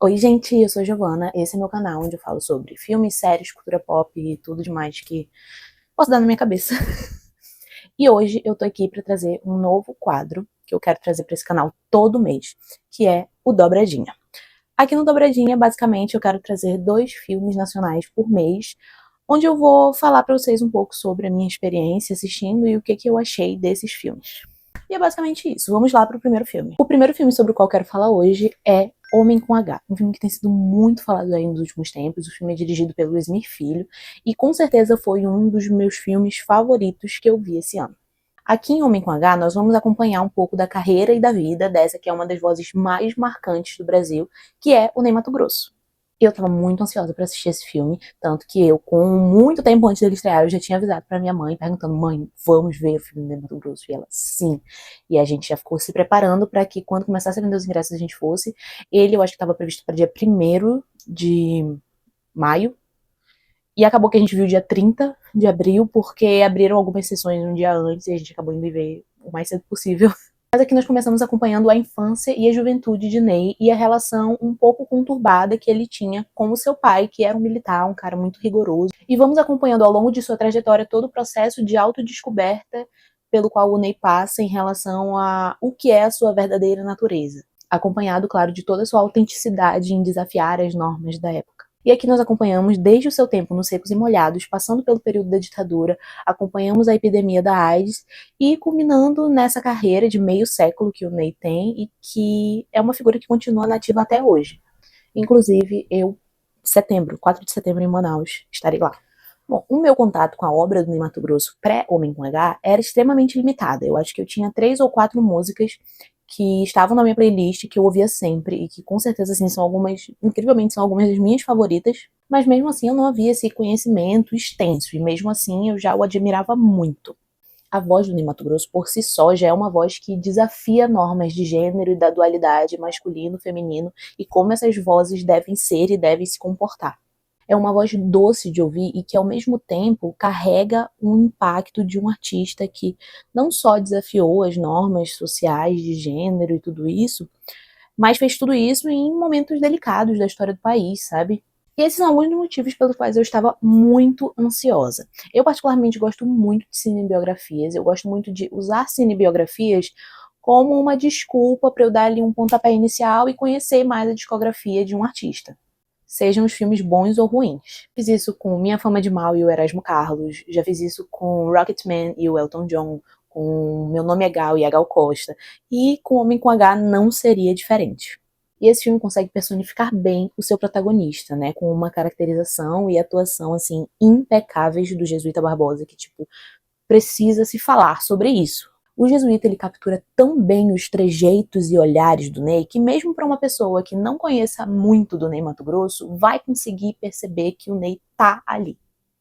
Oi, gente, eu sou a Giovana, esse é meu canal onde eu falo sobre filmes, séries, cultura pop e tudo demais que posso dar na minha cabeça. E hoje eu tô aqui pra trazer um novo quadro que eu quero trazer pra esse canal todo mês, que é o Dobradinha. Aqui no Dobradinha, basicamente, eu quero trazer 2 filmes nacionais por mês, onde eu vou falar pra vocês um pouco sobre a minha experiência assistindo e o que eu achei desses filmes. E é basicamente isso. Vamos lá pro primeiro filme. O primeiro filme sobre o qual eu quero falar hoje é Homem com H, um filme que tem sido muito falado aí nos últimos tempos. O filme é dirigido pelo Esmir Filho e com certeza foi um dos meus filmes favoritos que eu vi esse ano. Aqui em Homem com H, nós vamos acompanhar um pouco da carreira e da vida dessa que é uma das vozes mais marcantes do Brasil, que é o Ney Matogrosso. Eu tava muito ansiosa pra assistir esse filme, tanto que eu, com muito tempo antes dele estrear, eu já tinha avisado pra minha mãe, perguntando: mãe, vamos ver o filme do Ney Matogrosso? E ela, sim. E a gente já ficou se preparando pra que quando começasse a vender os ingressos a gente fosse. Ele, eu acho que tava previsto pra dia 1º de maio, e acabou que a gente viu dia 30 de abril, porque abriram algumas sessões um dia antes e a gente acabou indo ver o mais cedo possível. Mas aqui nós começamos acompanhando a infância e a juventude de Ney e a relação um pouco conturbada que ele tinha com o seu pai, que era um militar, um cara muito rigoroso. E vamos acompanhando ao longo de sua trajetória todo o processo de autodescoberta pelo qual o Ney passa em relação a o que é a sua verdadeira natureza. Acompanhado, claro, de toda a sua autenticidade em desafiar as normas da época. E aqui nós acompanhamos desde o seu tempo nos Secos e Molhados, passando pelo período da ditadura, acompanhamos a epidemia da AIDS e culminando nessa carreira de meio século que o Ney tem e que é uma figura que continua nativa até hoje. Inclusive, eu, 4 de setembro em Manaus, estarei lá. Bom, o meu contato com a obra do Ney Matogrosso pré-Homem com H era extremamente limitada. Eu acho que eu tinha 3 ou 4 músicas que estavam na minha playlist, que eu ouvia sempre e que com certeza assim são algumas, incrivelmente são algumas das minhas favoritas, mas mesmo assim eu não havia esse conhecimento extenso e mesmo assim eu já o admirava muito. A voz do Ney Matogrosso por si só já é uma voz que desafia normas de gênero e da dualidade masculino-feminino e como essas vozes devem ser e devem se comportar. É uma voz doce de ouvir e que ao mesmo tempo carrega um impacto de um artista que não só desafiou as normas sociais de gênero e tudo isso, mas fez tudo isso em momentos delicados da história do país, sabe? E esses são alguns dos motivos pelos quais eu estava muito ansiosa. Eu particularmente gosto muito de cinebiografias, eu gosto muito de usar cinebiografias como uma desculpa para eu dar ali um pontapé inicial e conhecer mais a discografia de um artista, sejam os filmes bons ou ruins. Fiz isso com Minha Fama de Mal e o Erasmo Carlos, já fiz isso com Rocketman e o Elton John, com Meu Nome é Gal e a Gal Costa, e com Homem com H não seria diferente. E esse filme consegue personificar bem o seu protagonista, né, com uma caracterização e atuação, assim, impecáveis do Jesuíta Barbosa, que, tipo, precisa se falar sobre isso. O Jesuíta ele captura tão bem os trejeitos e olhares do Ney que mesmo para uma pessoa que não conheça muito do Ney Matogrosso, vai conseguir perceber que o Ney tá ali.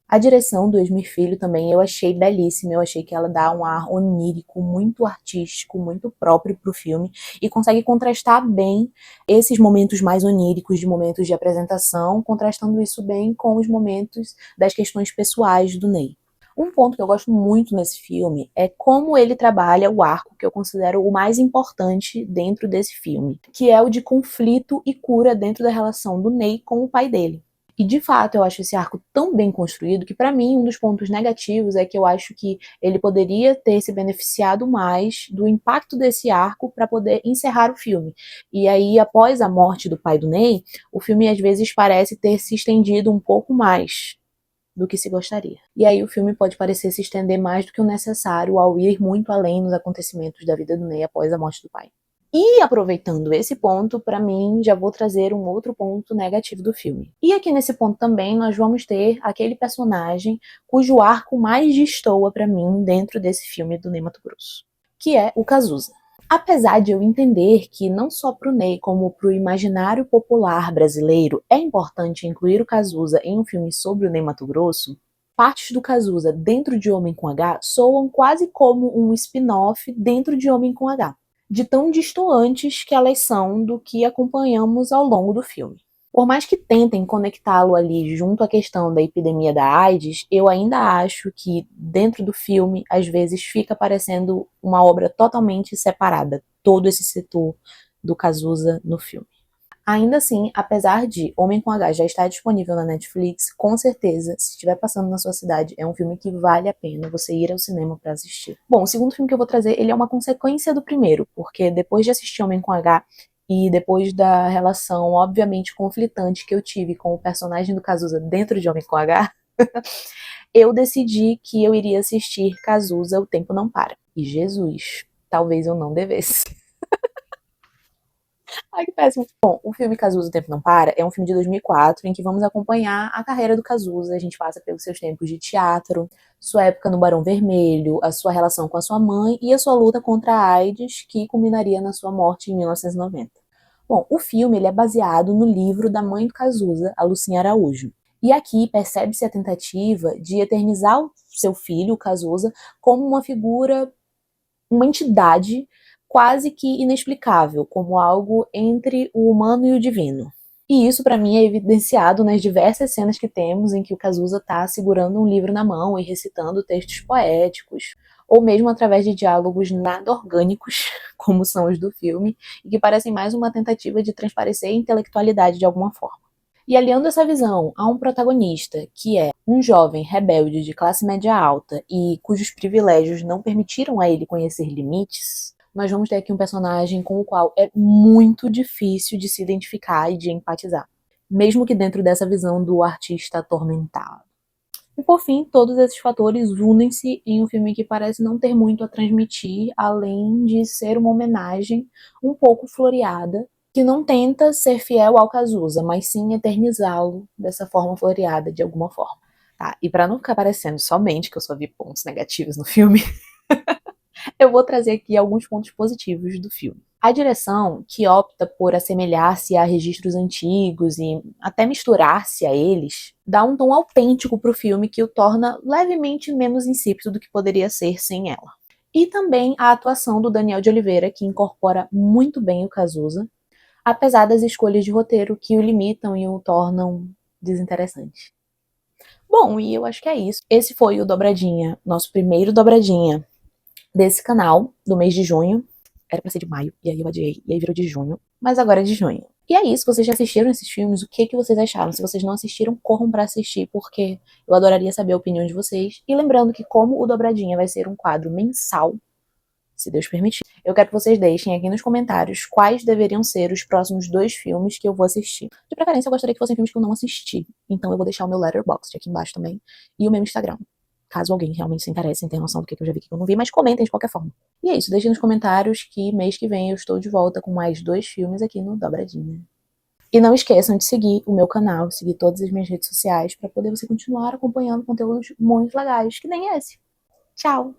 A direção do Esmir Filho também eu achei belíssima, eu achei que ela dá um ar onírico, muito artístico, muito próprio pro filme e consegue contrastar bem esses momentos mais oníricos, de momentos de apresentação, contrastando isso bem com os momentos das questões pessoais do Ney. Um ponto que eu gosto muito nesse filme é como ele trabalha o arco que eu considero o mais importante dentro desse filme, que é o de conflito e cura dentro da relação do Ney com o pai dele. E de fato eu acho esse arco tão bem construído que para mim um dos pontos negativos é que eu acho que ele poderia ter se beneficiado mais do impacto desse arco para poder encerrar o filme. E aí após a morte do pai do Ney, o filme às vezes parece ter se estendido um pouco mais do que se gostaria. E aí o filme pode parecer se estender mais do que o necessário ao ir muito além nos acontecimentos da vida do Ney após a morte do pai. E aproveitando esse ponto, para mim, já vou trazer um outro ponto negativo do filme. E aqui nesse ponto também nós vamos ter aquele personagem cujo arco mais destoa para mim dentro desse filme do Ney Matogrosso, que é o Cazuza. Apesar de eu entender que não só para o Ney, como para o imaginário popular brasileiro é importante incluir o Cazuza em um filme sobre o Ney Matogrosso, partes do Cazuza dentro de Homem com H soam quase como um spin-off dentro de Homem com H, de tão distantes que elas são do que acompanhamos ao longo do filme. Por mais que tentem conectá-lo ali junto à questão da epidemia da AIDS, eu ainda acho que dentro do filme, às vezes, fica parecendo uma obra totalmente separada, todo esse setor do Cazuza no filme. Ainda assim, apesar de Homem com H já estar disponível na Netflix, com certeza, se estiver passando na sua cidade, é um filme que vale a pena você ir ao cinema para assistir. Bom, o segundo filme que eu vou trazer, ele é uma consequência do primeiro, porque depois de assistir Homem com H e depois da relação, obviamente, conflitante que eu tive com o personagem do Cazuza dentro de Homem com H, eu decidi que eu iria assistir Cazuza, O Tempo Não Para. E Jesus, talvez eu não devesse. Ai, que péssimo. Bom, o filme Cazuza, O Tempo Não Para é um filme de 2004 em que vamos acompanhar a carreira do Cazuza. A gente passa pelos seus tempos de teatro, sua época no Barão Vermelho, a sua relação com a sua mãe e a sua luta contra a AIDS, que culminaria na sua morte em 1990. Bom, o filme ele é baseado no livro da mãe do Cazuza, a Lucinha Araújo. E aqui percebe-se a tentativa de eternizar o seu filho, o Cazuza, como uma figura, uma entidade quase que inexplicável, como algo entre o humano e o divino. E isso, para mim, é evidenciado nas diversas cenas que temos em que o Cazuza está segurando um livro na mão e recitando textos poéticos, ou mesmo através de diálogos nada orgânicos, como são os do filme, e que parecem mais uma tentativa de transparecer a intelectualidade de alguma forma. E aliando essa visão a um protagonista que é um jovem rebelde de classe média alta e cujos privilégios não permitiram a ele conhecer limites, nós vamos ter aqui um personagem com o qual é muito difícil de se identificar e de empatizar, mesmo que dentro dessa visão do artista atormentado. E por fim, todos esses fatores unem-se em um filme que parece não ter muito a transmitir, além de ser uma homenagem um pouco floreada, que não tenta ser fiel ao Cazuza, mas sim eternizá-lo dessa forma floreada de alguma forma. Tá? E para não ficar parecendo somente que eu só vi pontos negativos no filme, eu vou trazer aqui alguns pontos positivos do filme. A direção, que opta por assemelhar-se a registros antigos e até misturar-se a eles, dá um tom autêntico para o filme que o torna levemente menos insípido do que poderia ser sem ela. E também a atuação do Daniel de Oliveira, que incorpora muito bem o Cazuza, apesar das escolhas de roteiro que o limitam e o tornam desinteressante. Bom, e eu acho que é isso. Esse foi o Dobradinha, nosso primeiro Dobradinha desse canal, do mês de junho. Era pra ser de maio, e aí eu adiei, e aí virou de junho. Mas agora é de junho. E é isso, vocês já assistiram esses filmes? O que vocês acharam? Se vocês não assistiram, corram pra assistir, porque eu adoraria saber a opinião de vocês. E lembrando que como o Dobradinha vai ser um quadro mensal, se Deus permitir, eu quero que vocês deixem aqui nos comentários quais deveriam ser os próximos 2 filmes que eu vou assistir. De preferência, eu gostaria que fossem filmes que eu não assisti. Então eu vou deixar o meu Letterboxd aqui embaixo também, e o meu Instagram. Caso alguém realmente se interesse em ter noção do que eu já vi, que eu não vi, mas comentem de qualquer forma. E é isso, deixem nos comentários que mês que vem eu estou de volta com mais 2 filmes aqui no Dobradinha. E não esqueçam de seguir o meu canal, seguir todas as minhas redes sociais, para poder você continuar acompanhando conteúdos muito legais, que nem esse. Tchau!